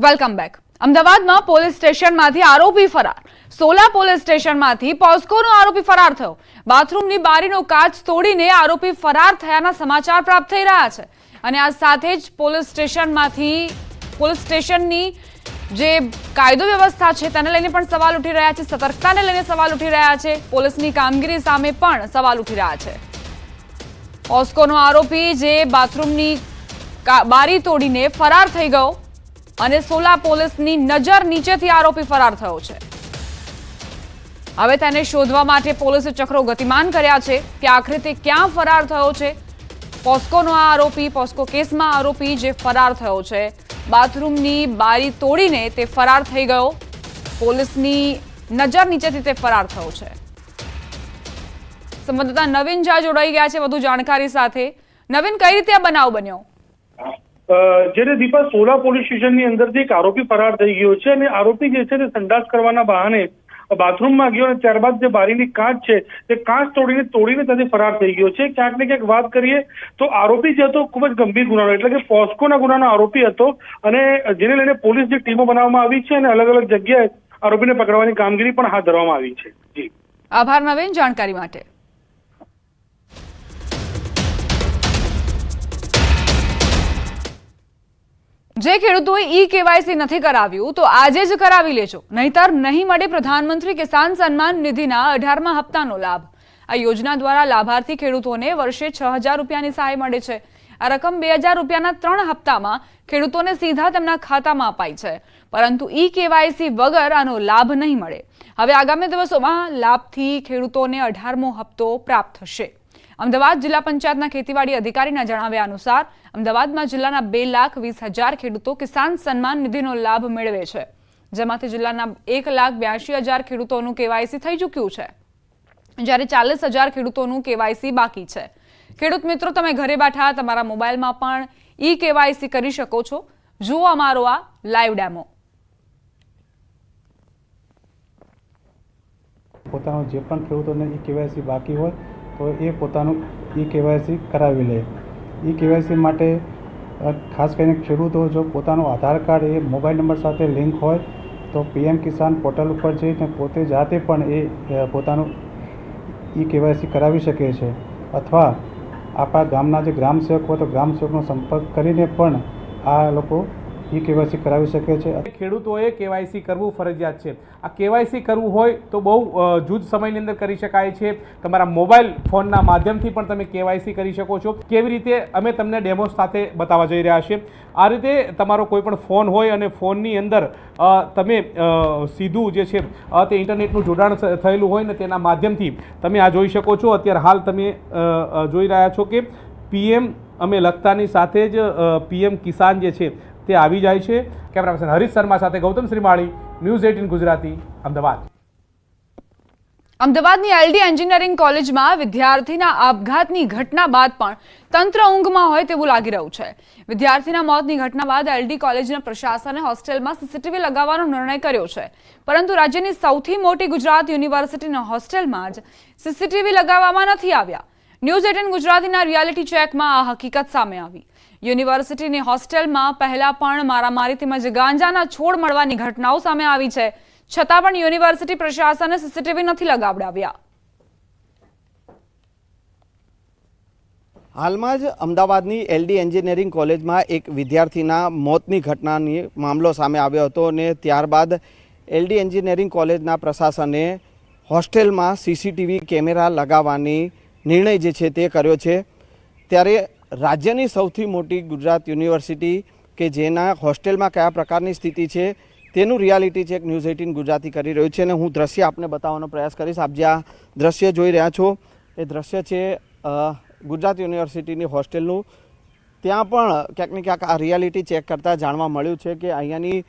Welcome back. અમદાવાદમાં police સ્ટેશનમાંથી આરોપી ફરાર। સોલા પોલીસ સ્ટેશનમાંથી પોસ્કોનો આરોપી ફરાર થયો। બાથરૂમની બારીનો કાચ તોડીને આરોપી ફરાર થયાના સમાચાર પ્રાપ્ત થઈ રહ્યા છે અને આ સાથે જ પોલીસ સ્ટેશનની જે કાયદો વ્યવસ્થા છે તેને લઈને પણ સવાલ ઉઠી રહ્યા છે, સતર્કતાને લઈને સવાલ ઉઠી રહ્યા છે, પોલીસની કામગીરી સામે પણ સવાલ ઉઠી રહ્યા છે। પોસ્કોનો આરોપી જે બાથરૂમની બારી તોડીને ફરાર થઈ ગયો અને સોલા પોલીસની નજર નીચેથી આરોપી ફરાર થયો છે। હવે તેને શોધવા માટે પોલીસે ચક્રો ગતિમાન કર્યા છે કે આખરે તે ક્યાં ફરાર થયો છે। પોસ્કોનો આ આરોપી, પોસ્કો કેસમાં આરોપી જે ફરાર થયો છે, બાથરૂમની બારી તોડીને તે ફરાર થઈ ગયો, પોલીસની નજર નીચેથી તે ફરાર થયો છે। સંવાદદાતા નવીન ઝા જોડાઈ ગયા છે વધુ જાણકારી સાથે। નવીન, કઈ રીતે આ બનાવ બન્યો? જ્યારે દીપા સોલા પોલીસ સ્ટેશનની અંદરથી એક આરોપી ફરાર થઈ ગયો છે અને આરોપી જે છે તે સંડાસ કરવાના બહાને બાથરૂમમાં ગયો અને ત્યારબાદ જે બારીની કાચ છે તે કાચ તોડીને ત્યાંથી ફરાર થઈ ગયો છે। ક્યાંક ને ક્યાંક વાત કરીએ તો આરોપી જે હતો ખૂબ જ ગંભીર ગુનાનો એટલે કે પોસ્કોના ગુનાનો આરોપી હતો અને જેને લઈને પોલીસ જે ટીમો બનાવવામાં આવી છે અને અલગ અલગ જગ્યાએ આરોપીને પકડવાની કામગીરી પણ હાથ ધરવામાં આવી છે। જી આભાર નવીન જાણકારી માટે। જે ખેડૂતોએ ઈ-કેવાયસી નથી કરાવ્યું તો આજે જ કરાવી લેજો, નહીતર નહીં મળે પ્રધાનમંત્રી કિસાન સન્માન નિધિના 18મા હપ્તાનો લાભ। આ યોજના દ્વારા લાભાર્થી ખેડૂતોને વર્ષે 6,000 રૂપિયાની સહાય મળે છે। આ રકમ 2,000 રૂપિયાના 3 હપ્તામાં ખેડૂતોને સીધા તેમના ખાતામાં અપાય છે, પરંતુ ઈ-કેવાયસી વગર આનો લાભ નહીં મળે। હવે આગામી દિવસોમાં લાભથી ખેડૂતોને 18મો હપ્તો પ્રાપ્ત થશે। અમદાવાદ જિલ્લા પંચાયતના ખેતીવાડી અધિકારીના જણાવ્યા અનુસાર અમદાવાદમાં જિલ્લાના 2,20,000 ખેડૂતો કિસાન સન્માન નિધિનો લાભ મેળવે છે, જેમાંથી જિલ્લાના 1,82,000 ખેડૂતોનું કેવાયસી થઈ ચૂક્યું છે, જ્યારે 40,000 ખેડૂતોનું કેવાયસી બાકી છે। ખેડૂત મિત્રો, તમે ઘરે બેઠા તમારા મોબાઈલમાં પણ ઈ-કેવાયસી કરી શકો છો। જુઓ અમારો આ લાઈવ ડેમો। પોતાનો જે પણ ખેડૂતોને ઈ-કેવાયસી બાકી હોય તો એ પોતાનું ઈ-કેવાયસી કરાવી લે। ઈ-કેવાયસી માટે ખાસ કરીને ખેડૂતો જો પોતાનું આધાર કાર્ડ એ મોબાઈલ નંબર સાથે લિંક હોય તો PM કિસાન પોર્ટલ ઉપર જઈને પોતે જાતે પણ એ પોતાનું ઈ-કેવાયસી કરાવી શકે છે, અથવા આપણા ગામના જે ગ્રામસેવક હોય તો ગ્રામસેવકનો સંપર્ક કરીને પણ આ લોકો ઈ-કેવાયસી કરાવી શકે છે। ખેડૂતોએ કેવાયસી કરવું ફરજિયાત છે। આ કેવાયસી કરવું હોય તો બહુ જૂજ સમયની અંદર કરી શકાય છે। તમારા મોબાઈલ ફોનના માધ્યમથી પણ તમે કેવાયસી કરી શકો છો। કેવી રીતે અમે તમને ડેમો સાથે બતાવવા જઈ રહ્યા છીએ। આ રીતે તમારો કોઈ પણ ફોન હોય અને ફોનની અંદર તમે સીધું જે છે તે ઇન્ટરનેટનું જોડાણ થયેલું હોય ને તેના માધ્યમથી તમે આ જોઈ શકો છો। અત્યારે હાલ તમે જોઈ રહ્યા છો કે PM અમે લખતાની સાથે જ PM કિસાન જે છે તે આવી જાય છે। કેમેરા પર્સન હરીશ શર્મા સાથે ગૌતમ શ્રીમાળી, ન્યૂઝ 18 ગુજરાતી, અમદાવાદ। અમદાવાદની LD એન્જિનિયરિંગ કોલેજમાં વિદ્યાર્થીના આપઘાતની ઘટના બાદ પણ તંત્ર ઊંઘમાં હોય તેવું લાગી રહ્યું છે। વિદ્યાર્થીના મોતની ઘટના બાદ LD કોલેજના પ્રશાસને હોસ્ટેલમાં CCTV લગાવવાનો નિર્ણય કર્યો છે, પરંતુ રાજ્યની સૌથી મોટી ગુજરાત યુનિવર્સિટીના હોસ્ટેલમાં જ CCTV લગાવવામાં નથી આવ્યા। ન્યૂઝ 18 ગુજરાતીના રિયાલિટી ચેકમાં આ હકીકત સામે આવી। યુનિવર્સિટીની હોસ્ટેલમાં પહેલા પણ મારામારી તેમજ ગાંજાના છોડ મળવાની ઘટનાઓ સામે આવી છે, છતાં પણ યુનિવર્સિટી પ્રશાસને CCTV નથી લગાવડાવ્યા। હાલમાં જ અમદાવાદની LD એન્જિનિયરિંગ કોલેજમાં એક વિદ્યાર્થીના મોતની ઘટનાની મામલો સામે આવ્યો હતો અને ત્યારબાદ LD એન્જિનિયરિંગ કોલેજના પ્રશાસને હોસ્ટેલમાં CCTV કેમેરા લગાવવાની નિર્ણય જે છે તે કર્યો છે। ત્યારે રાજ્યની સૌથી મોટી ગુજરાત યુનિવર્સિટી કે જેના હોસ્ટેલમાં કયા પ્રકારની સ્થિતિ છે તેનું રિયાલિટી ચેક ન્યૂઝ 18 ગુજરાતી કરી રહ્યું છે અને હું દ્રશ્ય આપને બતાવવાનો પ્રયાસ કરીશ। આપ જે આ દ્રશ્ય જોઈ રહ્યા છો એ દ્રશ્ય છે ગુજરાત યુનિવર્સિટીની હોસ્ટેલનું। ત્યાં પણ ક્યાંક ને ક્યાંક આ રિયાલિટી ચેક કરતાં જાણવા મળ્યું છે કે અહીંયાની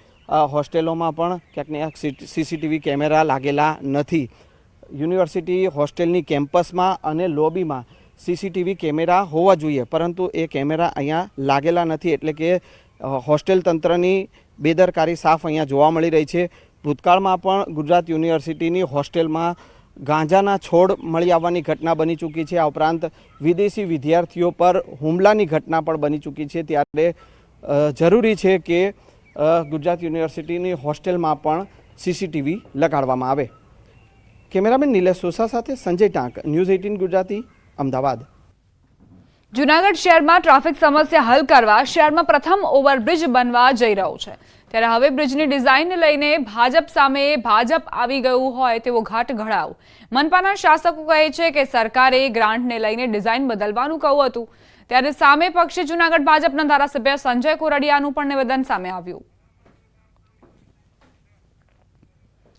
હોસ્ટેલોમાં પણ ક્યાંક ને ક્યાંક CCTV કેમેરા લાગેલા નથી। યુનિવર્સિટી હોસ્ટેલની કેમ્પસમાં અને લોબીમાં CCTV કેમેરા હોવા જોઈએ, પરંતુ એ કેમેરા અહીંયા લાગેલા નથી, એટલે કે હોસ્ટેલ તંત્રની બેદરકારી સાફ અહીંયા જોવા મળી રહી છે। ભૂતકાળમાં પણ ગુજરાત યુનિવર્સિટીની હોસ્ટેલમાં ગાંજાના છોડ મળી આવવાની ઘટના બની ચૂકી છે। આ ઉપરાંત વિદેશી વિદ્યાર્થીઓ પર હુમલાની ઘટના પણ બની ચૂકી છે। ત્યારે જરૂરી છે કે ગુજરાત યુનિવર્સિટીની હોસ્ટેલમાં પણ સીસીટીવી લગાડવામાં આવે. કેમેરામેન નિલેશ સોસા સાથે સંજય ટાંક, ન્યૂઝ 18 ગુજરાતી, અમદાવાદ. જૂનાગઢ શહેરમાં ટ્રાફિક સમસ્યા હલ કરવા શહેરમાં પ્રથમ ઓવરબ્રિજ બનવા જઈ રહ્યો છે. ત્યારે હવે બ્રિજની ડિઝાઇનને લઈને ભાજપ સામે ભાજપ આવી ગયું હોય તેવો ઘાટ ઘડાવ. મનપાના શાસકો કહે છે કે સરકારે ગ્રાન્ટને લઈને ડિઝાઇન બદલવાનું કહ્યું હતું. ત્યારે સામે પક્ષે જૂનાગઢ ભાજપના ધારાસભ્ય સંજય કોરડિયાનું પણ નિવેદન સામે આવ્યું.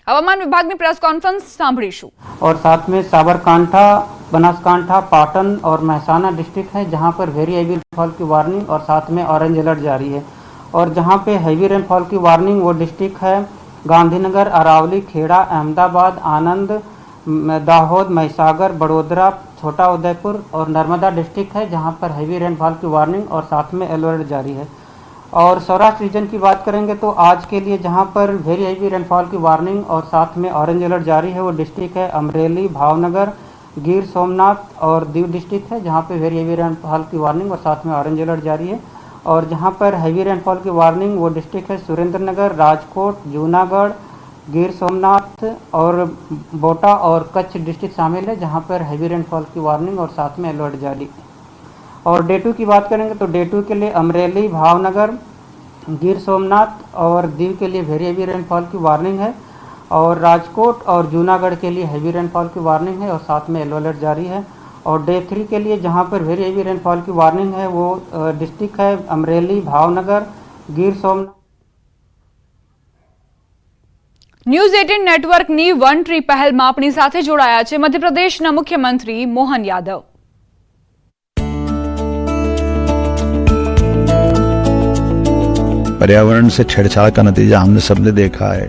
हवामान विभाग ने प्रेस कॉन्फ्रेंस सांभळीशु और साथ में साबरकांठा, बनासकांठा, पाटन और महसाना डिस्ट्रिक्ट है जहां पर वेरी हैवी रेनफॉल की वार्निंग और साथ में ऑरेंज अलर्ट जारी है. और जहां पे हैवी रेनफॉल की वार्निंग वो डिस्ट्रिक्ट है गांधीनगर, अरावली, खेड़ा, अहमदाबाद, आनंद, दाहोद, महिसागर, बड़ोदरा, छोटा उदयपुर और नर्मदा डिस्ट्रिक्ट है जहां पर हैवी रेनफॉल की वार्निंग और साथ में अलर्ट जारी है. और सौराष्ट्र रीजन की बात करेंगे तो आज के लिए जहां पर वेरी हैवी रेनफॉल की वार्निंग और साथ में ऑरेंज अलर्ट जारी है वो डिस्ट्रिक्ट है अमरेली, भावनगर, गिर सोमनाथ और दीव डिस्ट्रिक्ट है जहां पे वेरी हैवी रेनफॉल की वार्निंग और साथ में ऑरेंज अलर्ट जारी है. और जहां पर हैवी रेनफॉल की वार्निंग वो डिस्ट्रिक्ट है सुरेंद्रनगर, राजकोट, जूनागढ़, गिर सोमनाथ और बोटा और कच्छ डिस्ट्रिक्ट शामिल है जहाँ पर हैवी रेनफॉल की वार्निंग और साथ में अलर्ट जारी. और डे 2 की बात करेंगे तो डे 2 के लिए अमरेली, भावनगर, गिर सोमनाथ और दीव के लिए वेरी हैवी रेनफॉल की वार्निंग है. और राजकोट और जूनागढ़ के लिए हैवी रेनफॉल की वार्निंग है और साथ में येलो अलर्ट जारी है. और डे 3 के लिए जहाँ पर वेरी हैवी रेनफॉल की वार्निंग है वो डिस्ट्रिक्ट है अमरेली, भावनगर, गिर सोमनाथ. ન્યૂઝ 18 નેટવર્કની વન ટ્રી પહેલમાં આપણી સાથે જોડાયા છે મધ્યપ્રદેશના મુખ્યમંત્રી મોહન યાદવ. पर्यावरण से छेड़छाड़ का नतीजा हमने सबने देखा है.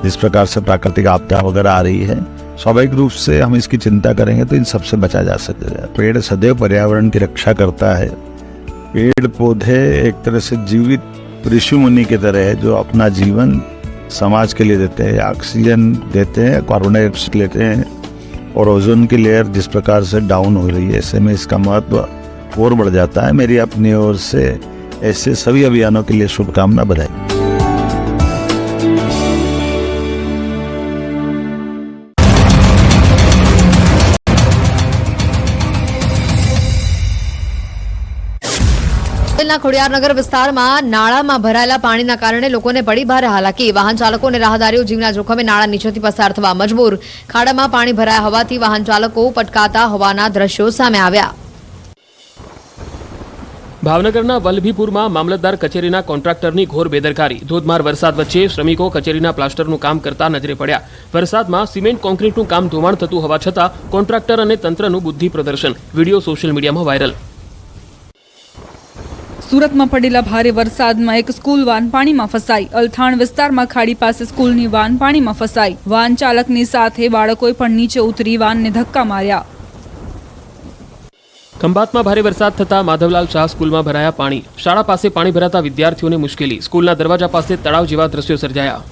जिस प्रकार से प्राकृतिक आपदा वगैरह आ रही है, स्वाभाविक रूप से हम इसकी चिंता करेंगे तो इन सबसे बचा जा सकेगा. पेड़ सदैव पर्यावरण की रक्षा करता है. पेड़ पौधे एक तरह से जीवित ऋषि मुनि की तरह है जो अपना जीवन समाज के लिए देते हैं. ऑक्सीजन देते हैं, कार्बन डाइऑक्साइड लेते हैं और ओजोन की लेयर जिस प्रकार से डाउन हो रही है ऐसे में इसका महत्व और बढ़ जाता है. मेरी अपनी ओर से ऐसे सभी अभियानों के लिए शुभकामना, बधाई. ખોડિયારનગર વિસ્તારમાં નાળામાં ભરાયેલા પાણીના કારણે લોકોને પડી ભારે હાલાકી. વાહન ચાલકો અને રાહદારીઓ જીવના જોખમે નાળા નીચેથી પસાર થવા મજબૂર. ખાડામાં પાણી ભરાયા હોવાથી વાહન ચાલકો પટકાતા હોવાના દ્રશ્યો સામે આવ્યા. ભાવનગરના વલ્લભીપુરમાં મામલતદાર કચેરીના કોન્ટ્રાક્ટરની ઘોર બેદરકારી. ધોધમાર વરસાદ વચ્ચે શ્રમિકો કચેરીના પ્લાસ્ટરનું કામ કરતા નજરે પડ્યા. વરસાદમાં સિમેન્ટ કોન્ક્રીટનું કામ ધોવાણ થતું હોવા છતાં કોન્ટ્રાક્ટર અને તંત્રનું બુદ્ધિ પ્રદર્શન. વિડીયો સોશિયલ મીડિયામાં વાયરલ. સુરતમાં પડેલા ભારે વરસાદમાં એક સ્કૂલ વાન પાણીમાં ફસાઈ. અલથાણ વિસ્તારમાં ખાડી પાસે સ્કૂલની વાન પાણીમાં ફસાઈ. વાન ચાલકની સાથે બાળકોએ પણ નીચે ઉતરી વાનને ધક્કા માર્યા. ખંભાતમાં ભારે વરસાદ થતા માધવલાલ શાહ સ્કૂલમાં ભરાયા પાણી. શાળા પાસે પાણી ભરાતા વિદ્યાર્થીઓને મુશ્કેલી. સ્કૂલના દરવાજા પાસે તળાવ જેવા દ્રશ્યો સર્જાયા.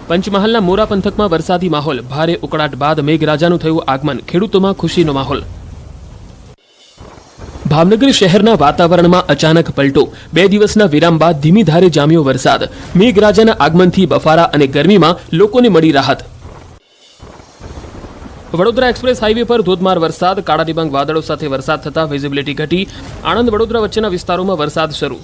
પંચમહાલના મોરા પંથકમાં વરસાદી માહોલ. ભારે ઉકળાટ બાદ મેઘરાજાનું થયું આગમન. ખેડૂતોમાં ખુશીનો માહોલ. ભાવનગર શહેરના વાતાવરણમાં અચાનક પલટો. 2 દિવસના વિરામ બાદ ધીમી ધારે જામ્યો વરસાદ. મેઘરાજાના આગમનથી બફારા અને ગરમીમાં લોકોને મળી રાહત. વડોદરા એક્સપ્રેસ હાઈવે પર ધોધમાર વરસાદ. કાળા ડિબાંગ વાદળો સાથે વરસાદ થતા વિઝિબિલિટી ઘટી. આણંદ વડોદરા વચ્ચેના વિસ્તારોમાં વરસાદ શરૂ.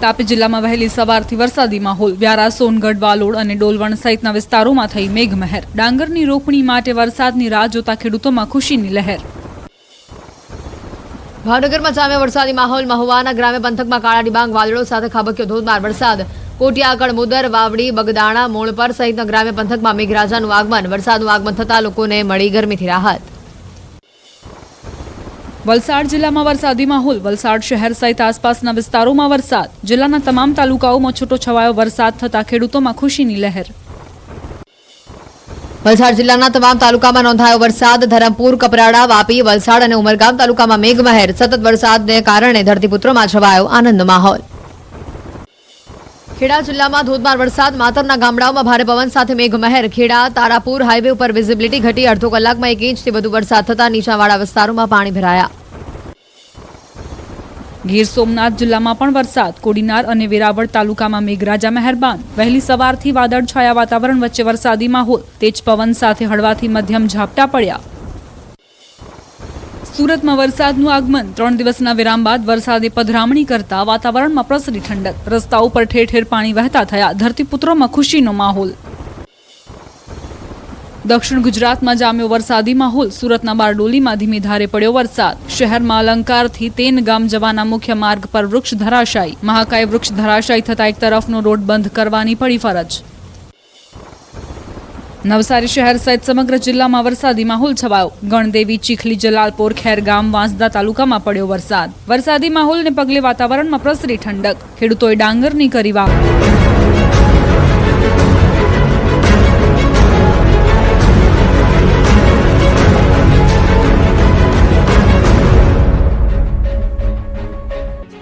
તાપી જિલ્લામાં વહેલી સવારથી વરસાદી માહોલ. વ્યારા, સોનગઢ, વાલોડ અને ડોલવણ સહિતના વિસ્તારોમાં થઈ મેઘમહેર. ડાંગરની રોપણી માટે વરસાદની રાહ જોતા ખેડૂતોમાં ખુશીની લહેર. ભાવનગરમાં જામ્યો વરસાદી માહોલ. મહુવાના ગ્રામ્ય પંથકમાં કાળા ડિબાંગ વાદળો સાથે ખાબક્યો ધોધમાર વરસાદ. કોટિયા, કણમુદર, વાવડી, બગદાણા, મોણપર સહિતના ગ્રામ્ય પંથકમાં મેઘરાજાનું આગમન. વરસાદનું આગમન થતાં લોકોને મળી ગરમીથી રાહત. વલસાડ જિલ્લામાં વરસાદી માહોલ. વલસાડ શહેર સહિત આસપાસના વિસ્તારોમાં વરસાદ. જિલ્લાના તમામ તાલુકાઓમાં છૂટો છવાયો વરસાદ થતાં ખેડૂતોમાં ખુશીની લહેર. વલસાડ જિલ્લાના તમામ તાલુકામાં નોંધાયો વરસાદ. ધરમપુર, કપરાડા, વાપી, વલસાડ અને ઉમરગામ તાલુકામાં મેઘમહેર. સતત વરસાદને કારણે ધરતીપુત્રોમાં છવાયો આનંદનો માહોલ. ખેડા જિલ્લામાં ધોધમાર વરસાદ. માતરના ગામડાઓમાં ભારે પવન સાથે મેઘમહેર. ખેડા તારાપુર હાઈવે ઉપર વિઝિબિલિટી ઘટી. અડધો કલાકમાં 1 ઇંચથી વધુ વરસાદ થતા નીચાણવાળા વિસ્તારોમાં પાણી ભરાયા. ગીર સોમનાથ જિલ્લામાં પણ વરસાદ. કોડીનાર અને વેરાવળ તાલુકામાં મેઘરાજા મહેરબાન. વહેલી સવારથી વાદળછાયા વાતાવરણ વચ્ચે વરસાદી માહોલ. તેજ પવન સાથે હળવાથી મધ્યમ ઝાપટા પડ્યા. સુરતમાં વરસાદનું આગમન. 3 દિવસના વિરામ બાદ વરસાદે પધરામણી કરતા વાતાવરણમાં પ્રસરી ઠંડક. રસ્તાઓ પર ઠેર ઠેર પાણી વહેતા થયા. ધરતીપુત્રોમાં ખુશીનો માહોલ. દક્ષિણ ગુજરાતમાં જામ્યો વરસાદી માહોલ. સુરતના બારડોલીમાં ધીમી ધારે પડ્યો વરસાદ. શહેરમાં અલંકારથી તેન ગામ જવાના મુખ્ય માર્ગ પર વૃક્ષ ધરાશાયી. મહાકાય વૃક્ષ ધરાશાયી થતા એક તરફનો રોડ બંધ કરવાની પડી ફરજ. નવસારી શહેર સહિત સમગ્ર જિલ્લામાં વરસાદી માહોલ છવાયો. ગણદેવી, ચીખલી, જલાલપોર, ખેરગામ, વાંસદા તાલુકામાં પડ્યો વરસાદ. વરસાદી માહોલને પગલે વાતાવરણમાં પ્રસરી ઠંડક. ખેડૂતોએ ડાંગરની કરી વાવણી.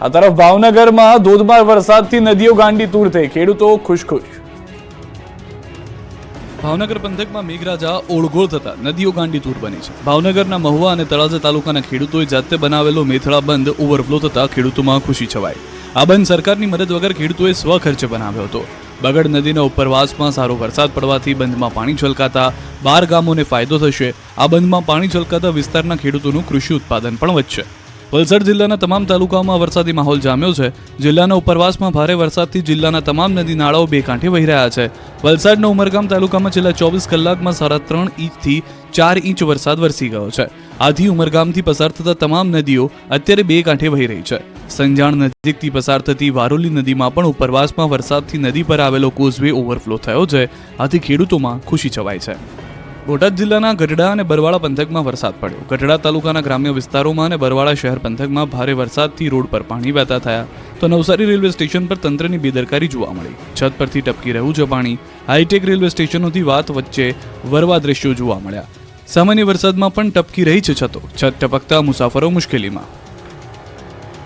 આ તરફ ભાવનગરમાં ધોધમાર વરસાદથી નદીઓ ગાંડી તૂર થઈ. ખેડૂતો ખુશ. ભાવનગર પંથકમાં મેઘરાજા ઓળઘોળ થતા નદીઓ ગાંડીતૂર બની છે. ભાવનગરના મહુવા અને તળાજા તાલુકાના ખેડૂતોએ જાતે બનાવેલો મેથળા બંધ ઓવરફ્લો થતા ખેડૂતોમાં ખુશી છવાઈ. આ બંધ સરકારની મદદ વગર ખેડૂતોએ સ્વખર્ચે બનાવ્યો હતો. બગડ નદીના ઉપરવાસમાં સારો વરસાદ પડવાથી બંધમાં પાણી છલકાતા 12 ગામોને ફાયદો થશે. આ બંધમાં પાણી છલકાતા વિસ્તારના ખેડૂતોનું કૃષિ ઉત્પાદન પણ વધશે. વલસાડ જિલ્લાના તમામ તાલુકાઓમાં વરસાદી માહોલ જામ્યો છે. જિલ્લાના ઉપરવાસમાં ભારે વરસાદથી જિલ્લાના તમામ નદી નાળાઓ બે કાંઠે વહી રહ્યા છે. વલસાડના ઉમરગામ તાલુકામાં છેલ્લા 24 કલાકમાં 3.5 ઇંચથી 4 ઇંચ વરસાદ વરસી ગયો છે. આથી ઉમરગામથી પસાર થતા તમામ નદીઓ અત્યારે બે કાંઠે વહી રહી છે. સંજાણ નજીકથી પસાર થતી વારોલી નદીમાં પણ ઉપરવાસમાં વરસાદથી નદી પર આવેલો કોઝવે ઓવરફ્લો થયો છે. આથી ખેડૂતોમાં ખુશી છવાઈ છે. બોટાદ જિલ્લાના ગઢડા અને બરવાળા પંથકમાં વરસાદ પડ્યો. ગઢડા તાલુકાના ગ્રામ્ય વિસ્તારોમાં અને બરવાળા શહેર પંથકમાં ભારે વરસાદથી રોડ પર પાણી વહેતા થયા. તો નવસારી રેલવે સ્ટેશન પર તંત્રની બેદરકારી જોવા મળી. છત પરથી ટપકી રહ્યું છે પાણી. હાઈટેક રેલવે સ્ટેશનોથી વાત વચ્ચે વરવા દ્રશ્યો જોવા મળ્યા. સામાન્ય વરસાદમાં પણ ટપકી રહી છે છતો. છત ટપકતા મુસાફરો મુશ્કેલીમાં.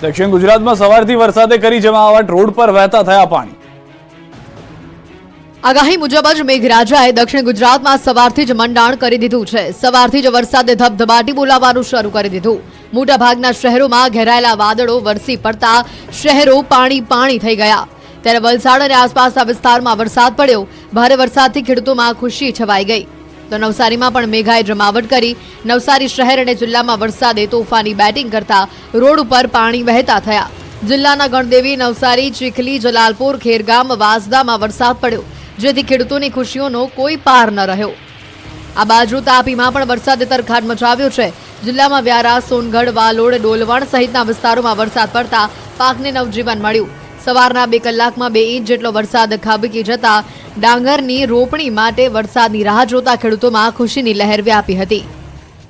દક્ષિણ ગુજરાતમાં સવારથી વરસાદે કરી જમાવટ. રોડ પર વહેતા થયા પાણી. આગાહી મુજબ જ મેઘરાજાએ દક્ષિણ ગુજરાતમાં સવારથી જ મંડાણ કરી દીધું છે. સવારથી જ વરસાદે ધબધબાટી બોલાવવાનું શરૂ કરી દીધું. મોટાભાગના શહેરોમાં ઘેરાયેલા વાદળો વરસી પડતા શહેરો પાણી થઈ ગયા. ત્યારે વલસાડ અને આસપાસના વિસ્તારમાં વરસાદ પડ્યો. ભારે વરસાદથી ખેડૂતોમાં ખુશી છવાઈ ગઈ. તો નવસારીમાં પણ મેઘાએ જમાવટ કરી. નવસારી શહેર અને જિલ્લામાં વરસાદે તોફાની બેટિંગ કરતા રોડ ઉપર પાણી વહેતા થયા. જિલ્લાના ગણદેવી, નવસારી, ચીખલી, જલાલપોર, ખેરગામ, વાંસદામાં વરસાદ પડ્યો, જેથી ખેડૂતોની ખુશીઓનો કોઈ પાર ન રહ્યો. આ બાજુ તાપીમાં પણ વરસાદે તરખાટ મચાવ્યો છે. જિલ્લામાં વ્યારા, સોનગઢ, વાલોડ, ડોલવણ સહિતના વિસ્તારોમાં વરસાદ પડતા પાકને નવજીવન મળ્યું. સવારના 2 કલાકમાં 2 ઇંચ જેટલો વરસાદ ખાબકી જતા ડાંગરની રોપણી માટે વરસાદની રાહ જોતા ખેડૂતોમાં ખુશીની લહેર વ્યાપી હતી.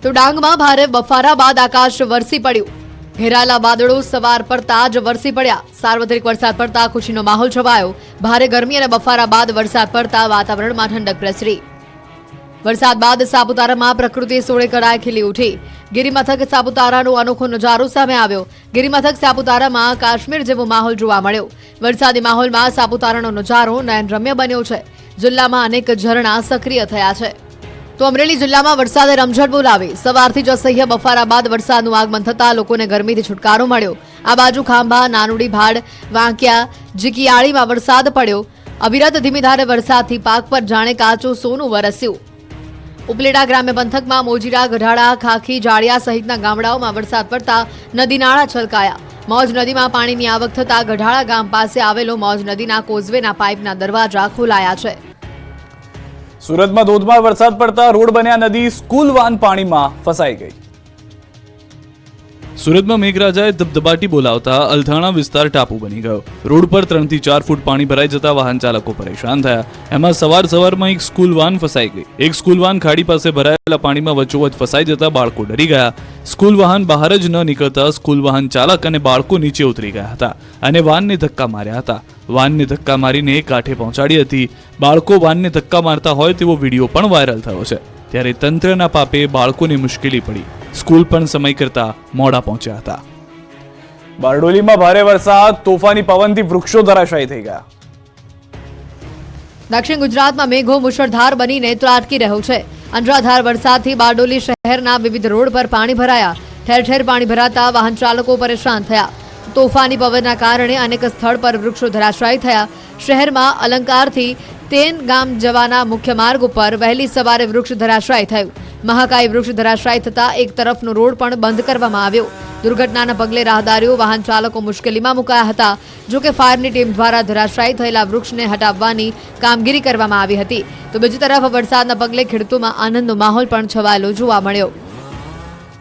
તો ડાંગમાં ભારે બફારા બાદ આકાશ વરસી પડ્યું. ઘેરાયેલા વાદળો સવાર પડતા જ વરસી પડ્યા. સાર્વત્રિક વરસાદ પડતા ખુશીનો માહોલ છવાયો. ભારે ગરમી અને બફારા બાદ વરસાદ પડતા વાતાવરણમાં ઠંડક પ્રસરી. વરસાદ બાદ સાપુતારામાં પ્રકૃતિ સોળે કળાએ ખીલી ઉઠી. ગિરિમથક સાપુતારાનો અનોખો નજારો સામે આવ્યો. ગિરિમથક સાપુતારામાં કાશ્મીર જેવો માહોલ જોવા મળ્યો. વરસાદી માહોલમાં સાપુતારાનો નજારો નયનરમ્ય બન્યો છે. જિલ્લામાં અનેક ઝરણા સક્રિય થયા છે. તો અમરેલી જિલ્લામાં વરસાદે રમઝટ બોલાવી. સવારથી જ અસહ્ય બફારા બાદ વરસાદનું આગમન થતાં લોકોને ગરમીથી છુટકારો મળ્યો. આ બાજુ ખાંભા, નાનુડી, ભાડ, વાંકિયા, જીકિયાળીમાં વરસાદ પડ્યો. અવિરત ધીમી ધારે વરસાદથી પાક પર જાણે કાચું સોનું વરસ્યું. ઉપલેટા ગ્રામ્ય પંથકમાં મોજીરા, ગઢાળા, ખાખી, જાળિયા સહિતના ગામડાઓમાં વરસાદ પડતા નદી નાળા છલકાયા. મોજ નદીમાં પાણીની આવક થતાં ગઢાળા ગામ પાસે આવેલો મોજ નદીના કોઝવેના પાઇપના દરવાજા ખોલાયા છે. સુરતમાં ધોધમાર વરસાદ પડતા રોડ બન્યા નદી. સ્કૂલ વાન પાણીમાં ફસાઈ ગઈ. સુરતમાં મેઘરાજાએ ધબધબાટી બોલાવતા અલથાણા વિસ્તાર ટાપુ બની ગયો. રોડ પર 3 થી 4 ફૂટ પાણી ભરાઈ જતા વાહન ચાલકો પરેશાન થયા. એમાં સવારમાં એક સ્કૂલ વાન ફસાઈ ગઈ. એક સ્કૂલ વાન ખાડી પાસે ભરાયેલા પાણીમાં વચ્ચોવચ ફસાઈ જતા બાળકો ડરી ગયા. સ્કૂલ વાહન બહાર જ ન નીકળતા સ્કૂલ વાહન ચાલક અને બાળકો નીચે ઉતરી ગયા હતા અને વાનને ધક્કા માર્યા હતા. વાનને ધક્કા મારીને કાંઠે પહોંચાડી હતી. બાળકો વાનને ધક્કા મારતા હોય તેવો વિડીયો પણ વાયરલ થયો છે. ત્યારે તંત્રના પાપે બાળકોને મુશ્કેલી પડી. સ્કૂલ પણ સમય કરતા મોડા પહોંચ્યા હતા. બારડોલીમાં ભારે વરસાદ, તોફાની પવનથી વૃક્ષો ધરાશાયી થઈ ગયા. દક્ષિણ ગુજરાતમાં મેઘો મુશળધાર બનીને ત્રાટકી રહ્યો છે. અનરાધાર વરસાદથી બારડોલી શહેરના વિવિધ રોડ પર પાણી ભરાયા. ઠેર ઠેર પાણી ભરાતા વાહન ચાલકો પરેશાન થયા. તોફાની પવનના કારણે અનેક સ્થળ પર વૃક્ષો ધરાશાયી થયા. શહેરમાં અલંકારથી તેન ગામ જવાના મુખ્ય માર્ગ ઉપર વહેલી સવારે વૃક્ષ ધરાશાયી થયું. મહાકાય વૃક્ષ ધરાશાયી થતાં એક તરફનો રોડ પણ બંધ કરવામાં આવ્યો. દુર્ઘટનાના પગલે રાહદારીઓ વાહન ચાલકો મુશ્કેલીમાં મુકાયા હતા. જોકે ફાયરની ટીમ દ્વારા ધરાશાયી થયેલા વૃક્ષને હટાવવાની કામગીરી કરવામાં આવી હતી. તો બીજી તરફ વરસાદના પગલે ખેડૂતોમાં આનંદનો માહોલ પણ છવાયેલો જોવા મળ્યો.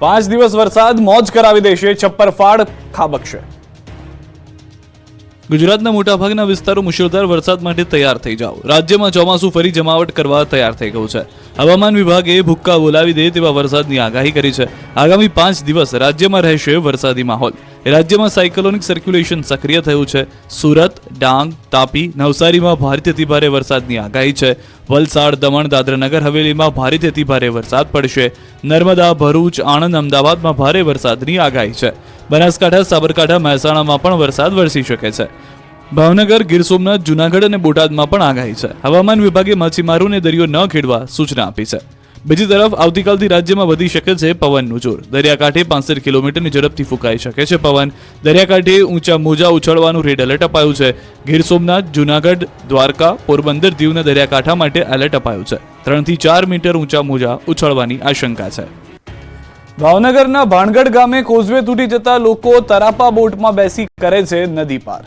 5 દિવસ વરસાદ મોજ કરાવી દેશે, છપ્પરફાડ ખાબકશે. ગુજરાતના મોટાભાગના વિસ્તારો મુશળધાર વરસાદ માટે તૈયાર થઈ જાઓ. રાજ્યમાં ચોમાસું ફરી જમાવટ કરવા તૈયાર થઈ ગયું છે. હવામાન વિભાગે ભૂક્કા બોલાવી દે તેવા વરસાદની આગાહી કરી છે. આગામી 5 દિવસ રાજ્યમાં રહેશે વરસાદી માહોલ. રાજ્યમાં સાયક્લોનિક સર્ક્યુલેશન સક્રિય થયું છે. સુરત, ડાંગ, તાપી, નવસારીમાં ભારેથી અતિભારે વરસાદની આગાહી છે. વલસાડ, દમણ, દાદરાનગર હવેલીમાં ભારેથી અતિભારે વરસાદ પડશે. નર્મદા, ભરૂચ, આણંદ, અમદાવાદમાં ભારે વરસાદની આગાહી છે. બનાસકાંઠા, સાબરકાંઠા, મહેસાણામાં પણ વરસાદ વરસી શકે છે. ભાવનગર, ગીર સોમનાથ, જૂનાગઢ અને બોટાદમાં પણ આગાહી છે. હવામાન વિભાગે માછીમારોને દરિયો ન ખેડવા સૂચના આપી છે. બીજી તરફ આવતીકાલથી રાજ્યમાં વધી શકે છે પવનનું જોર. દરિયાકાંઠે 65 કિલોમીટરની ઝડપથી ફૂંકાઈ શકે છે પવન. દરિયાકાંઠે ઊંચા મોજા ઉછળવાનું રેડ એલર્ટ અપાયું છે. ગીર સોમનાથ, જૂનાગઢ, દ્વારકા, પોરબંદર, દીવના દરિયાકાંઠા માટે એલર્ટ અપાયું છે. 3 થી 4 મીટર ઊંચા મોજા ઉછળવાની આશંકા છે. ભાવનગરના ભાણગઢ ગામે કોઝવે તૂટી જતા લોકો તરાપા બોટમાં બેસી કરે છે નદી પાર.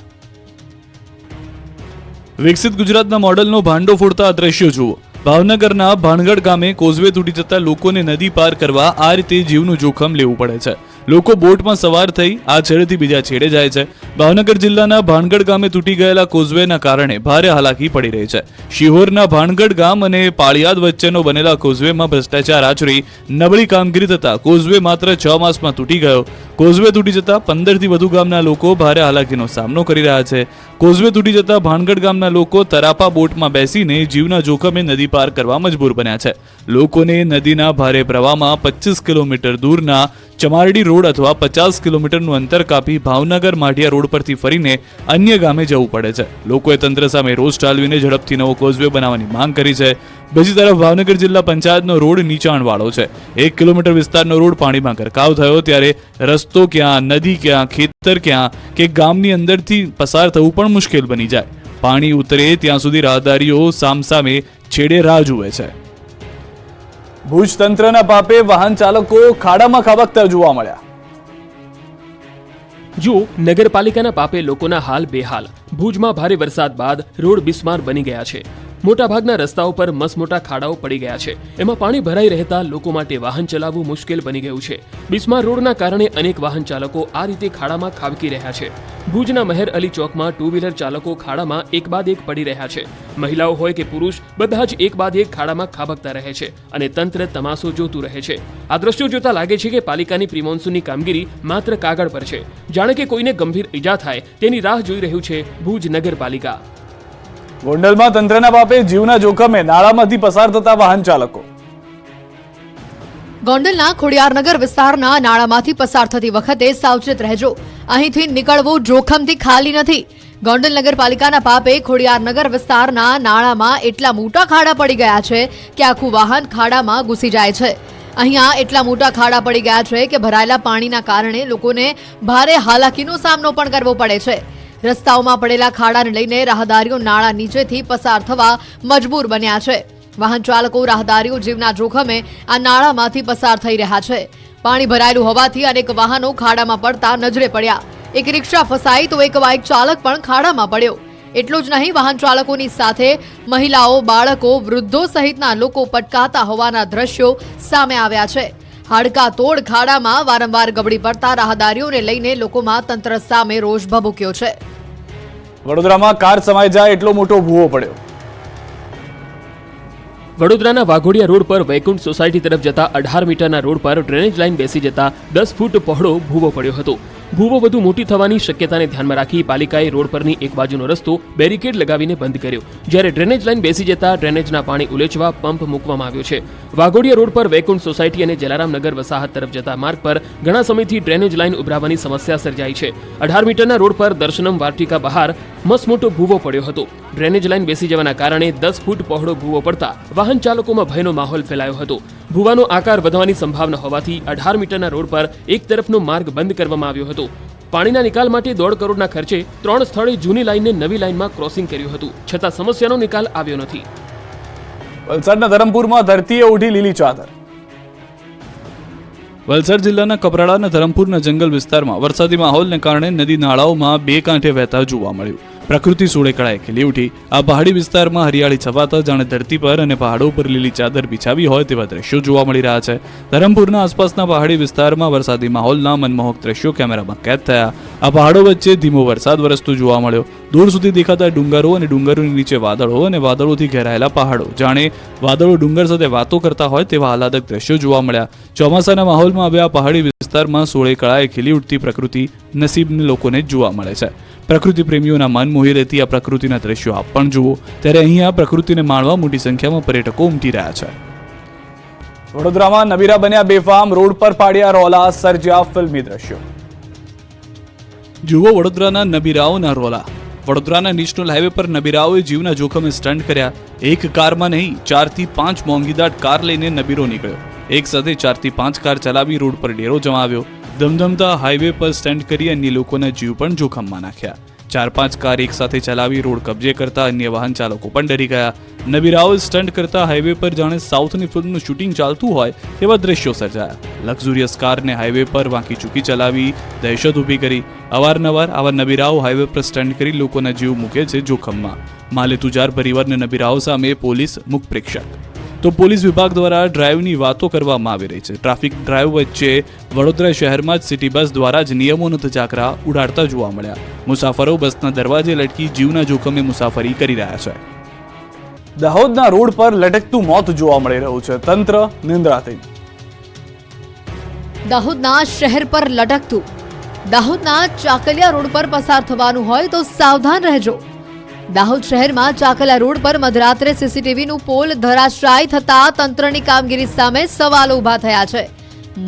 વિકસિત ગુજરાતના મોડલનો ભાંડો ફોડતા આ દ્રશ્યો જુઓ. ભાવનગરના ભાણગઢ ગામે કોઝવે તૂટી જતા લોકોને નદી પાર કરવા આ રીતે જીવનું જોખમ લેવું પડે છે. લોકો બોટમાં સવાર થઈ આ છેડેથી બીજા છેડે જાય છે. ભાવનગર જિલ્લાના ભાણગઢ ગામે તૂટી ગયેલા કોઝવેના કારણે ભારે હાલાકી પડી રહી છે. શિહોરના ભાણગઢ ગામ અને પાળિયાદ વચ્ચેનો બનેલા કોઝવેમાં ભ્રષ્ટાચાર આચરી નબળી કામગીરી થતા કોઝવે માત્ર 6 માસમાં તૂટી ગયો. કોઝવે તૂટી જતા 15 થી વધુ ગામના લોકો ભારે હાલાકીનો સામનો કરી રહ્યા છે. કોઝવે તૂટી જતા ભાણગઢ ગામના લોકો તરાપા બોટમાં બેસીને જીવના જોખમે નદી પાર કરવા મજબૂર બન્યા છે. લોકોને નદીના ભારે પ્રવાહમાં 25 કિલોમીટર દૂરના ચમારડી રોડ અથવા 50 કિલોમીટરનું અંતર કાપી ભાવનગર માઢિયા રોડ પરથી ફરીને અન્ય ગામે જવું પડે છે. લોકોએ તંત્ર સામે રોષ ઠાલવીને ઝડપથી નવો કોઝવે બનાવવાની માંગ કરી છે. બીજી તરફ ભાવનગર જિલ્લા પંચાયતનો રોડ નીચાણવાળો છે. 1 કિલોમીટર વિસ્તારનો રોડ પાણીમાં ગરકાવ થયો ત્યારે રસ્તો ક્યાં, નદી ક્યાં, ખેતર ક્યાં કે ગામની અંદરથી પસાર થવું પણ મુશ્કેલ બની જાય. પાણી ઉતરે ત્યાં સુધી રાહદારીઓ સામસામે છેડે રાહ જુએ છે. ભુજ તંત્રના પાપે વાહન ચાલકો ખાડામાં ખાબકતા જોવા મળ્યા. જો નગરપાલિકાના પાપે લોકોના હાલ બેહાલ. ભુજમાં ભારે વરસાદ બાદ રોડ બિસ્માર બની ગયા છે. મોટાભાગના રસ્તાઓ પર મસમોટા ખાડાઓ પડી ગયા છે. એમાં પાણી ભરાઈ રહેતા લોકો માટે વાહન ચલાવવું મુશ્કેલ બની ગયું છે. બિસ્માર રોડના કારણે અનેક વાહન ચાલકો આ રીતે ખાડામાં ખાબકી રહ્યા છે. ભુજના મહેર અલી ચોકમાં 2 વ્હીલર ચાલકો ખાડામાં એક બાદ એક પડી રહ્યા છે. મહિલાઓ હોય કે પુરુષ બધા જ એક બાદ એક ખાડામાં ખાબકતા રહે છે અને તંત્ર તમાશો જોતું રહે છે. આ દ્રશ્યો જોતા લાગે છે કે પાલિકાની પ્રિમોન્સૂનની કામગીરી માત્ર કાગળ પર છે. જાણે કે કોઈને ગંભીર ઈજા થાય તેની રાહ જોઈ રહ્યું છે ભુજ નગરપાલિકા. ગોંડલમાં તંત્રના પાપે જીવના જોખમે નાળામાંથી પસાર થતા વાહન ચાલકો. ગોંડલના ખોડિયારનગર વિસ્તારના નાળામાંથી પસાર થતી વખતે સાવચેત રહેજો. અહીંથી નીકળવું જોખમથી ખાલી નથી. ગોંડલ નગરપાલિકાના પાપે ખોડિયારનગર વિસ્તારના નાળામાં એટલા મોટા ખાડા પડી ગયા છે કે આખું વાહન ખાડામાં ઘૂસી જાય છે. અહીંયા એટલા મોટા ખાડા પડી ગયા છે કે ભરાયેલા પાણીના કારણે લોકોને ભારે હાલાકીનો સામનો પણ કરવો પડે છે. રસ્તાઓમાં પડેલા ખાડાને લઈને રાહદારીઓ નાળા નીચેથી પસાર થવા મજબૂર બન્યા છે. વાહન ચાલકો રાહદારીઓ જીવના જોખમે આ નાળામાંથી પસાર થઈ રહ્યા છે. પાણી ભરાયેલું હોવાથી અનેક વાહનો ખાડામાં પડતા નજરે પડ્યા. એક રિક્ષા ફસાઈ તો એક બાઇક ચાલક પણ ખાડામાં પડ્યો. એટલું જ નહીં, વાહન ચાલકોની સાથે મહિલાઓ, બાળકો, વૃદ્ધો સહિતના લોકો પટકાતા હોવાના દ્રશ્યો સામે આવ્યા છે. હાડકા તોડ ખાડામાં વારંવાર ગબડી પડતા રાહદારીઓને લઈને લોકોમાં તંત્ર સામે રોષ ભભૂક્યો છે. વડોદરામાં કાર સમાઈ જાય એટલો મોટો ભૂવો પડ્યો. વડોદરાના વાઘોડિયા રોડ પર વૈકુંઠ સોસાયટી તરફ જતા 18 મીટરના રોડ પર ડ્રેનેજ લાઇન બેસી જતા 10 ફૂટ પહોળો ભૂવો પડ્યો હતો. ભૂવો વધુ મોટી થવાની શક્યતાને ધ્યાનમાં રાખી પાલિકાએ રોડ પરની એક બાજુનો રસ્તો બેરિકેડ લગાવીને બંધ કર્યો. જ્યારે ડ્રેનેજ લાઇન બેસી જતા ડ્રેનેજના પાણી ઉલેચવા પંપ મૂકવામાં આવ્યો છે. વાઘોડિયા રોડ પર વૈકુંઠ સોસાયટી અને જલારામનગર વસાહત તરફ જતા માર્ગ પર ઘણા સમયથી ડ્રેનેજ લાઇન ઉભરાવાની સમસ્યા સર્જાઈ છે. 18 મીટરના રોડ પર દર્શનમ વાર્ટિકા બહાર મસમોટો ભૂવો પડ્યો હતો. ડ્રેનેજ લાઇન બેસી જવાના કારણે 10 ફૂટ પહોળો ભૂવો પડતા વાહન ચાલકોમાં ભયનો માહોલ ફેલાયો હતો. ભૂવાનો આકાર વધવાની સંભાવના હોવાથી 18 મીટરના રોડ પર એક તરફનો માર્ગ બંધ કરવામાં આવ્યો હતો. પાણીના નિકાલ માટે 1.5 કરોડના ખર્ચે 3 સ્થળે જૂની લાઇનને નવી લાઇનમાં ક્રોસિંગ કર્યું હતું, છતાં સમસ્યાનો નિકાલ આવ્યો નથી. વલસાડના ધરમપુરમાં ધરતીએ ઉઠી લીલી ચાદર. વલસાડ જિલ્લાના કપરાડા અને ધરમપુરના જંગલ વિસ્તારમાં વરસાદી માહોલને કારણે નદી નાળાઓમાં બે કાંઠે વહેતા જોવા મળ્યું. પ્રકૃતિ સોળેકળાએ ખીલી ઉઠી. આ પહાડી વિસ્તારમાં હરિયાળી છવાતા જાણે ધરતી પર અને પહાડો પર લીલી ચાદર બિછાવી હોય તેવા દ્રશ્યો જોવા મળી રહ્યા છે. ધરમપુરના આસપાસના પહાડી વિસ્તારમાં વરસાદી માહોલના મનમોહક દ્રશ્યો કેમેરામાં કેદ થયા. આ પહાડો વચ્ચે ધીમો વરસાદ વરસતો જોવા મળ્યો. દૂર સુધી દેખાતા ડુંગરો અને ડુંગરોની નીચે વાદળો અને વાદળોથી ઘેરાયેલા પહાડો, જાણે વાદળો ડુંગર સાથે વાતો કરતા હોય તેવા આહલાદક દ્રશ્યો જોવા મળ્યા. ચોમાસાના માહોલમાં હવે આ પહાડી વિસ્તારમાં સોળેકળાએ ખીલી ઉઠતી પ્રકૃતિ નસીબને લોકોને જોવા મળે છે. પ્રકૃતિ પ્રેમીઓના મન મોહી રહેતી આ પ્રકૃતિના દ્રશ્યો આપ પણ જુઓ. ત્યારે અહીં આ પ્રકૃતિને માણવા મોટી સંખ્યામાં પર્યટકો ઉમટી રહ્યા છે. વડોદરામાં નબીરા બન્યા બેફામ, રોડ પર પાડ્યા રોલા, સર્જ્યા ફિલ્મી દ્રશ્યો. જુઓ વડોદરાના નબીરાઓના રોલા. વડોદરાના નેશનલ હાઈવે પર નબીરાઓએ જીવના જોખમે સ્ટન્ટ કર્યા. એક કારમાં નહીં, 4 થી 5 મોંઘીદાટ કાર લઈને નબીરો નીકળ્યો. એક સાથે 4 થી 5 કાર ચલાવી રોડ પર ડેરો જમાવ્યો. ધમધમતા હાઈવે પર સ્ટન્ટ કરી અન્ય લોકોના જીવ પણ જોખમમાં નાખ્યા. 4-5 કાર એક સાથે ચલાવી રોડ કબજે કરતા અન્ય વાહન ચાલકો પણ ડરી ગયા. નબીરાઓ સ્ટન્ટ કરતા હાઈવે પર જાણે સાઉથની ફિલ્મનું શૂટિંગ ચાલતું હોય તેવા દ્રશ્યો સર્જાયા. લક્ઝુરિયસ કારને હાઈવે પર વાંકી ચૂકી ચલાવી દહેશત ઊભી કરી. અવારનવાર આવા નબીરાઓ હાઈવે પર સ્ટન્ટ કરી લોકોના જીવ મૂકે છે જોખમમાં. માલે તુજાર પરિવારના નબીરાઓ સામે પોલીસ મુખ પ્રેક્ષક. તો પોલીસ વિભાગ દ્વારા ડ્રાઈવની વાતો કરવામાં આવી રહી છે. ટ્રાફિક ડ્રાઈવ વચ્ચે વડોદરા શહેરમાં જ સિટી બસ દ્વારા જ નિયમોનો ધજાગરા ઉડાડતા જોવા મળ્યા. મુસાફરો બસના દરવાજે લટકી જીવના જોખમે મુસાફરી કરી રહ્યા છે. દાહોદના રોડ પર લટકતું મોત જોવા મળી રહ્યું છે. તંત્ર નિંદ્રાધીન. દાહોદના શહેર પર લટકતું. દાહોદના ચાકલિયા રોડ પર પસાર થવાનું હોય તો સાવધાન રહેજો. દાહોદ શહેરમાં ચાકલિયા રોડ પર મધરાત્રે સીસીટીવીનું પોલ ધરાશાયી થતા તંત્રની કામગીરી સામે સવાલો ઊભા થયા છે.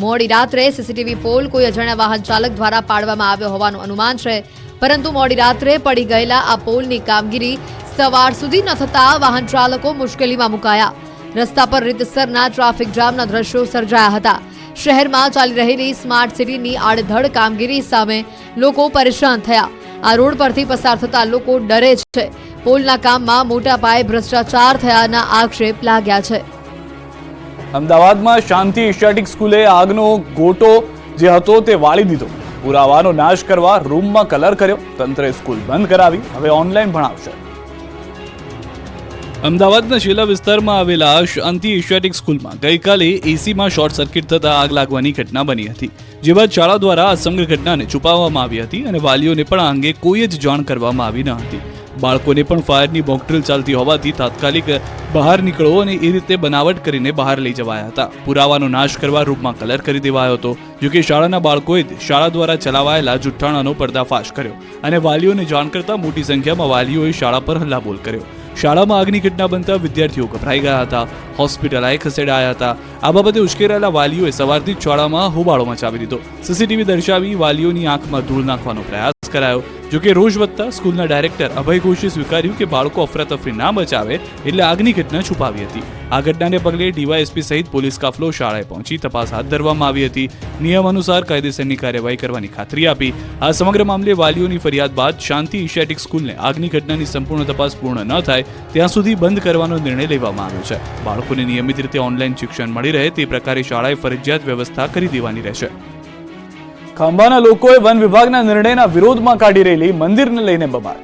મોડી રાત્રે સીસીટીવી પોલ કોઈ અજાણ્યા વાહન ચાલક દ્વારા પાડવામાં આવ્યો હોવાનું અનુમાન છે, પરંતુ મોડી રાત્રે પડી ગયેલા આ પોલની કામગીરી સવાર સુધી ન થતા વાહન ચાલકો મુશ્કેલીમાં મુકાયા. રસ્તા પર રીતસરના ટ્રાફિક જામના દ્રશ્યો સર્જાયા હતા. શહેરમાં ચાલી રહેલી સ્માર્ટ સિટીની આડધડ કામગીરી સામે લોકો પરેશાન થયા. આ રોડ પરથી પસાર થતા લોકો ડરે છે. પોલના કામમાં મોટા પાયે ભ્રષ્ટાચાર થયાના આક્ષેપ લાગ્યા છે. અમદાવાદમાં શાંતિ એશિયાટિક સ્કૂલે આગનો ગોટો જે હતો તે વાળી દીધો. પુરાવાનો નાશ કરવા રૂમમાં કલર કર્યો. તંત્રે સ્કૂલ બંધ કરાવી, હવે ઓનલાઈન ભણાવશે. અમદાવાદના શેલા વિસ્તારમાં આવેલા શાંતિ એશિયાટિક સ્કૂલમાં ગઈકાલે એસીમાં શોર્ટ સર્કિટ થતા આગ લાગવાની ઘટના બની હતી. જે બાદ શાળા દ્વારા આ સમગ્ર ઘટનાને છુપાવવામાં આવી હતી અને વાલીઓને પણ આ અંગે કોઈ જ જાણ કરવામાં આવી ન હતી. બાળકોને પણ ફાયરની મોકડ્રીલ ચાલતી હોવાથી તાત્કાલિક બહાર નીકળો અને એ રીતે બનાવટ કરીને બહાર લઈ જવાયા હતા. પુરાવાનો નાશ કરવા રૂમમાં કલર કરી દેવાયો હતો. જોકે શાળાના બાળકોએ શાળા દ્વારા ચલાવાયેલા જુઠ્ઠાણાનો પર્દાફાશ કર્યો અને વાલીઓને જાણ કરતા મોટી સંખ્યામાં વાલીઓએ શાળા પર હલ્લાબોલ કર્યો. શાળામાં આગની ઘટના બનતા વિદ્યાર્થીઓ ગભરાઈ ગયા હતા. હોસ્પિટલાએ ખસેડાયા હતા. આ બાબતે ઉશ્કેરાયેલા વાલીઓએ સવારથી જ શાળામાં હોબાળો મચાવી દીધો. સીસીટીવી દર્શાવી વાલીઓની આંખમાં ધૂળ નાખવાનો પ્રયાસ કરાયો. જોકે રોષ વધતા સ્કૂલના ડાયરેક્ટર અભય ઘોષે સ્વીકાર્યું કે બાળકો અફરાતફરી ના બચાવે એટલે આગની ઘટના છુપાવી હતી. આ ઘટનાને પગલે ડીવાયએસપી સહિત પોલીસ કાફલો શાળાએ પહોંચી તપાસ હાથ ધરવામાં આવી હતી. નિયમ અનુસાર કાયદેસરની કાર્યવાહી કરવાની ખાતરી આપી. આ સમગ્ર મામલે વાલીઓની ફરિયાદ બાદ શાંતિ એશિયાટિક સ્કૂલને આગની ઘટનાની સંપૂર્ણ તપાસ પૂર્ણ ન થાય ત્યાં સુધી બંધ કરવાનો નિર્ણય લેવામાં આવ્યો છે. બાળકોને નિયમિત રીતે ઓનલાઈન શિક્ષણ મળી રહે તે પ્રકારે શાળાએ ફરજિયાત વ્યવસ્થા કરી દેવાની રહેશે. ખાંભાના લોકોએ વન વિભાગના નિર્ણયના વિરોધમાં કાઢી રહેલી મંદિરને લઈને બબાલ.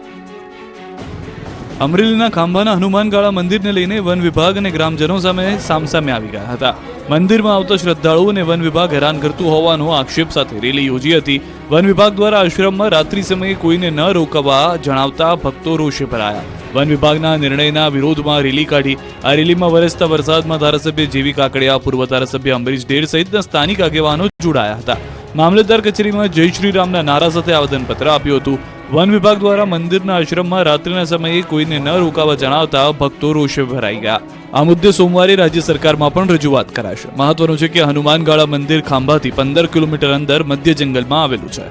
અમરેલીના ખાંભાના હનુમાનગાળા મંદિરને લઈને વન વિભાગ અને ગ્રામજનો સામે સામસામે આવી ગયા હતા. મંદિરમાં આવતા શ્રદ્ધાળુઓને વન વિભાગ હેરાન કરતું હોવાનો આક્ષેપ સાથે રેલી યોજી હતી. વન વિભાગ દ્વારા આશ્રમમાં રાત્રિ સમયે કોઈને ન રોકવા જણાવતા ભક્તો રોષે ભરાયા. વન વિભાગના નિર્ણયના વિરોધમાં રેલી કાઢી. આ રેલીમાં વરસતા વરસાદમાં ધારાસભ્ય જેવી કાકડિયા, પૂર્વ ધારાસભ્ય અંબરીશ ડેર સહિતના સ્થાનિક આગેવાનો જોડાયા હતા. મામલતદાર કચેરીમાં જય શ્રી રામના નારા સાથે આવેદનપત્ર આપ્યું હતું. વન વિભાગ દ્વારા મંદિરના આશ્રમમાં રાત્રિના સમયે કોઈને ન રોકાવા જણાવતા ભક્તો રોષે ભરાઈ ગયા. આ મુદ્દે સોમવારે રાજ્ય સરકારમાં પણ રજૂઆત કરાશે. મહત્વનું છે કે હનુમાનગાળા મંદિર ખાંભાથી 15 કિલોમીટર અંદર મધ્ય જંગલમાં આવેલું છે.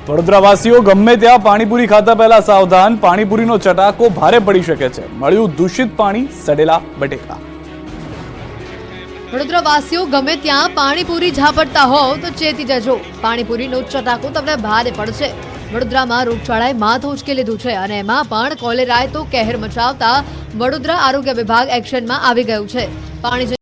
વડોદરાવાસીઓ ગમે ત્યાં પાણીપુરી ખાતા પહેલા સાવધાન. પાણીપુરીનો ચટાકો ભારે પડી શકે છે. મળ્યું દૂષિત પાણી, સડેલા બટેકા. વડોદરાવાસીઓ ગમે ત્યાં પાણીપુરી ઝાપટતા હોવ તો ચેતી જજો. પાણીપુરીનો ચટાકો તમને ભારે પડશે. વડોદરામાં રોગચાળાએ માથું ઉચકી લીધું છે અને એમાં પણ કોલેરાએ તો કહેર મચાવતા વડોદરા આરોગ્ય વિભાગ એક્શનમાં આવી ગયું છે. પાણી